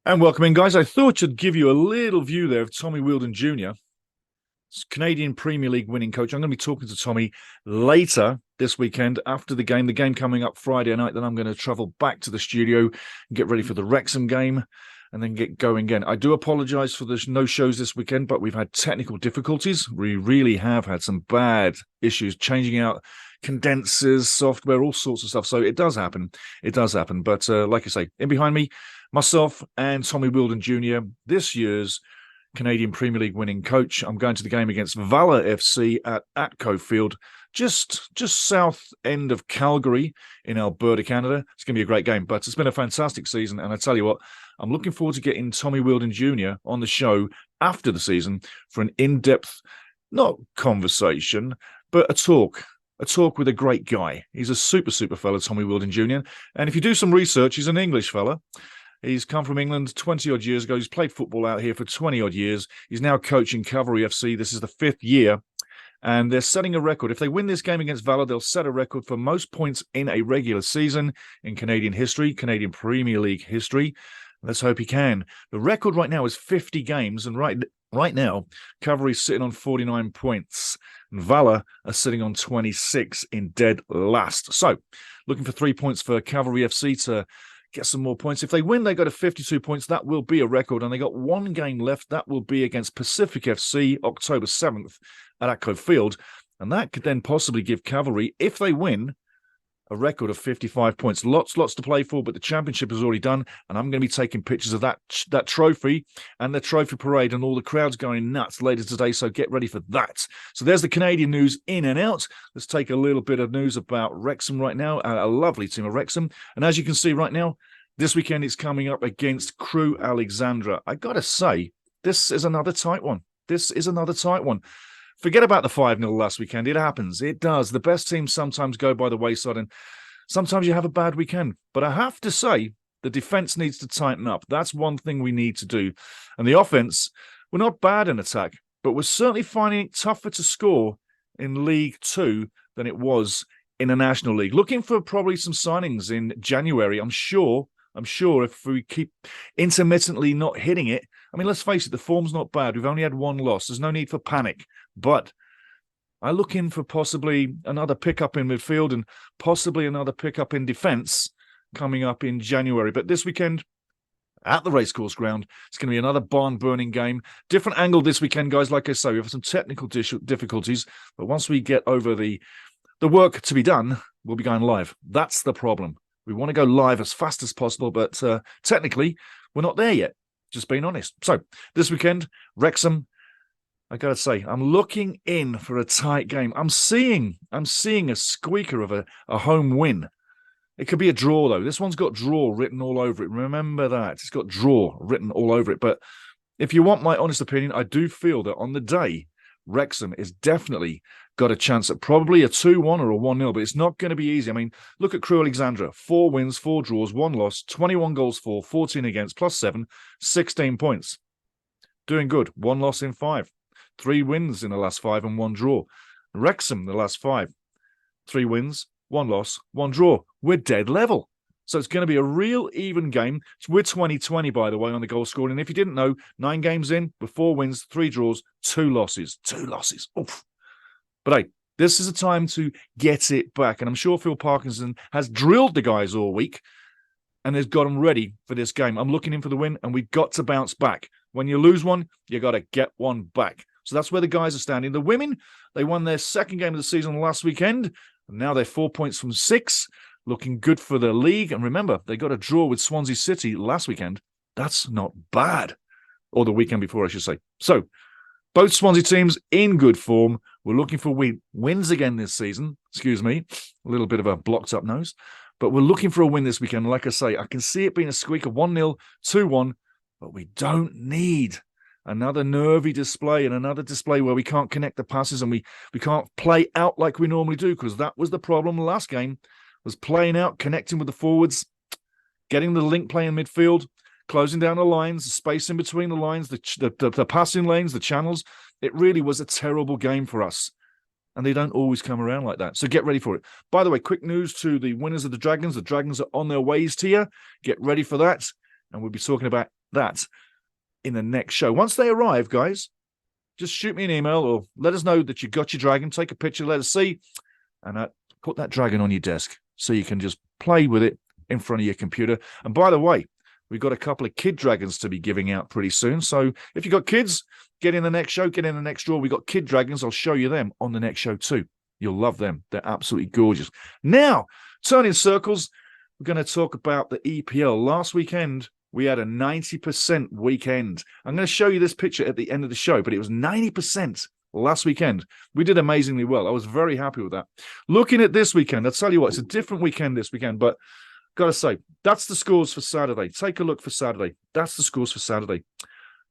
And welcome in, guys. I thought I'd give you a little view there of Tommy Wheeldon Jr., Canadian Premier League winning coach. I'm going to be talking to Tommy later this weekend after the game. The game coming up Friday night. Then I'm going to travel back to the studio and get ready for the Wrexham game and then get going again. I do apologise for the no shows this weekend, but we've had technical difficulties. We really have had some bad issues changing out condensers, software, all sorts of stuff. So it does happen. It does happen. But like I say, in behind me, myself and Tommy Wheeldon Jr., this year's Canadian Premier League winning coach. I'm going to the game against Cavalry FC at Crewe Field, just south end of Calgary in Alberta, Canada. It's going to be a great game, but it's been a fantastic season. And I tell you what, I'm looking forward to getting Tommy Wheeldon Jr. on the show after the season for an in-depth, not conversation, but a talk with a great guy. He's a super fella, Tommy Wheeldon Jr. And if you do some research, he's an English fella. He's come from England 20-odd years ago. He's played football out here for 20-odd years. He's now coaching Cavalry FC. This is the 5th year, and they're setting a record. If they win this game against Valor, they'll set a record for most points in a regular season in Canadian history, Canadian Premier League history. Let's hope he can. The record right now is 50 games, and right now, Cavalry's sitting on 49 points, and Valor are sitting on 26 in dead last. So, looking for 3 points for Cavalry FC to get some more points. If they win, they go to 52 points. That will be a record. And they got one game left. That will be against Pacific FC, October 7th at Crewe Field. And that could then possibly give Cavalry, if they win, a record of 55 points. Lots to play for, but the championship is already done. And I'm going to be taking pictures of that trophy and the trophy parade and all the crowds going nuts later today. So get ready for that. So there's the Canadian news in and out. Let's take a little bit of news about Wrexham right now. A lovely team of Wrexham. And as you can see right now, this weekend it's coming up against Crewe Alexandra. I got to say, this is another tight one. Forget about the 5-0 last weekend. It happens. It does. The best teams sometimes go by the wayside, and sometimes you have a bad weekend. But I have to say, the defence needs to tighten up. That's one thing we need to do. And the offence, we're not bad in attack, but we're certainly finding it tougher to score in League Two than it was in the National League. Looking for probably some signings in January. I'm sure if we keep intermittently not hitting it, I mean, let's face it, the form's not bad. We've only had one loss. There's no need for panic. But I look in for possibly another pickup in midfield and possibly another pickup in defence coming up in January. But this weekend at the racecourse ground, it's going to be another barn-burning game. Different angle this weekend, guys. Like I say, we have some technical difficulties. But once we get over the work to be done, we'll be going live. That's the problem. We want to go live as fast as possible, but technically, we're not there yet. Just being honest. So, this weekend, Wrexham, I got to say, I'm looking in for a tight game. I'm seeing a squeaker of a home win. It could be a draw, though. This one's got draw written all over it. Remember that. It's got draw written all over it. But if you want my honest opinion, I do feel that on the day, Wrexham is definitely got a chance at probably a 2-1 or a 1-0, but it's not going to be easy. I mean, look at Crewe Alexandra. 4 wins, 4 draws, 1 loss, 21 goals for, 14 against, plus 7, 16 points. Doing good. 1 loss in 5. 3 wins in the last 5 and 1 draw. Wrexham, the last 5. 3 wins, 1 loss, 1 draw. We're dead level. So it's going to be a real even game. We're 20-20, by the way, on the goal scoring. And if you didn't know, 9 games in, with 4 wins, 3 draws, 2 losses. 2 losses. Oof. But hey, this is a time to get it back. And I'm sure Phil Parkinson has drilled the guys all week and has got them ready for this game. I'm looking in for the win, and we've got to bounce back. When you lose one, you got to get one back. So that's where the guys are standing. The women, they won their second game of the season last weekend. And now they're 4 points from 6. Looking good for the league. And remember, they got a draw with Swansea City last weekend. That's not bad. Or the weekend before, I should say. So, both Swansea teams in good form. We're looking for wins again this season. Excuse me. A little bit of a blocked up nose. But we're looking for a win this weekend. Like I say, I can see it being a squeak of 1-0, 2-1. But we don't need another nervy display and another display where we can't connect the passes and we can't play out like we normally do, because that was the problem last game, was playing out, connecting with the forwards, getting the link play in midfield, closing down the lines, the space in between the lines, the passing lanes, the channels. It really was a terrible game for us. And they don't always come around like that. So get ready for it. By the way, quick news to the winners of the Dragons. The Dragons are on their ways to you. Get ready for that. And we'll be talking about that in the next show. Once they arrive, guys, just shoot me an email or let us know that you got your dragon. Take a picture, let us see, and put that dragon on your desk so you can just play with it in front of your computer. And by the way, we've got a couple of kid dragons to be giving out pretty soon. So if you've got kids, get in the next show, get in the next draw. We've got kid dragons. I'll show you them on the next show too. You'll love them. They're absolutely gorgeous. Now, turning circles, we're going to talk about the EPL. Last weekend, we had a 90% weekend. I'm going to show you this picture at the end of the show, but it was 90% last weekend. We did amazingly well. I was very happy with that. Looking at this weekend, I'll tell you what, it's a different weekend this weekend, but got to say, that's the scores for Saturday. Take a look for Saturday. That's the scores for Saturday.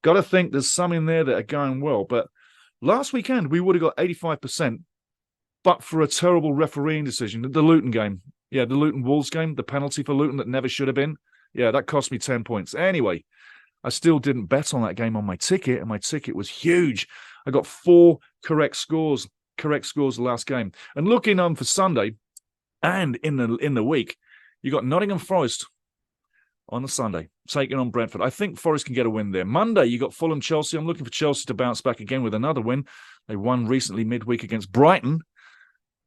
Got to think there's some in there that are going well, but last weekend, we would have got 85%, but for a terrible refereeing decision. The Luton game. Yeah, the Luton Wolves game, the penalty for Luton that never should have been. Yeah, that cost me 10 points. Anyway, I still didn't bet on that game on my ticket, and my ticket was huge. I got 4 correct scores the last game. And looking on for Sunday and in the week, you got Nottingham Forest on the Sunday, taking on Brentford. I think Forest can get a win there. Monday, you got Fulham Chelsea. I'm looking for Chelsea to bounce back again with another win. They won recently midweek against Brighton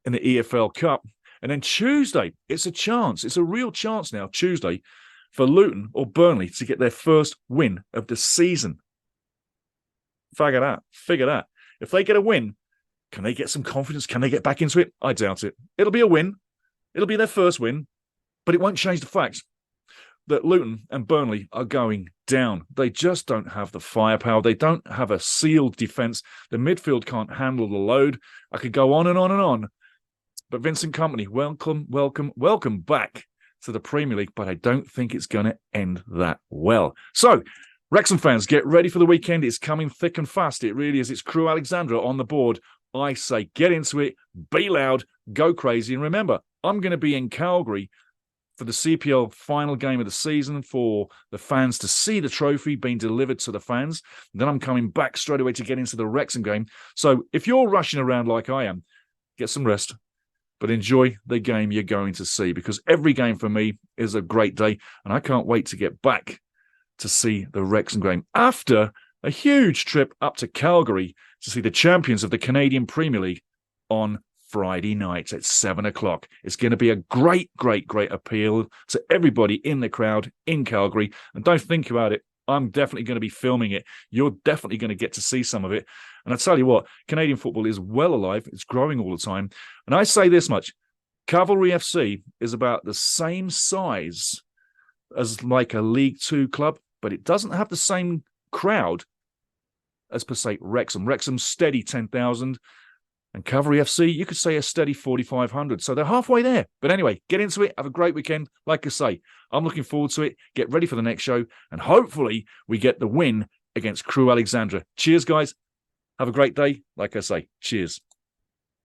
in the EFL Cup. And then Tuesday, it's a chance. It's a real chance now, Tuesday, for Luton or Burnley to get their first win of the season. Figure that. If they get a win, can they get some confidence? Can they get back into it? I doubt it. It'll be a win. It'll be their first win, but it won't change the fact that Luton and Burnley are going down. They just don't have the firepower. They don't have a sealed defence. The midfield can't handle the load. I could go on and on and on. But Vincent Kompany, welcome back to the Premier League, but I don't think it's going to end that well. So, Wrexham fans, get ready for the weekend. It's coming thick and fast. It really is. It's Crewe Alexandra on the board. I say get into it, be loud, go crazy. And remember, I'm going to be in Calgary for the CPL final game of the season for the fans to see the trophy being delivered to the fans. Then I'm coming back straight away to get into the Wrexham game. So if you're rushing around like I am, get some rest. But enjoy the game you're going to see, because every game for me is a great day, and I can't wait to get back to see the Wrexham game after a huge trip up to Calgary to see the champions of the Canadian Premier League on Friday night at 7 o'clock. It's going to be a great appeal to everybody in the crowd in Calgary. And don't think about it, I'm definitely going to be filming it. You're definitely going to get to see some of it. And I tell you what, Canadian football is well alive. It's growing all the time. And I say this much, Cavalry FC is about the same size as like a League Two club, but it doesn't have the same crowd as, per se, Wrexham. Wrexham's steady 10,000. And Cavalry FC, you could say a steady 4,500. So they're halfway there. But anyway, get into it. Have a great weekend. Like I say, I'm looking forward to it. Get ready for the next show. And hopefully we get the win against Crewe Alexandra. Cheers, guys. Have a great day. Like I say, cheers.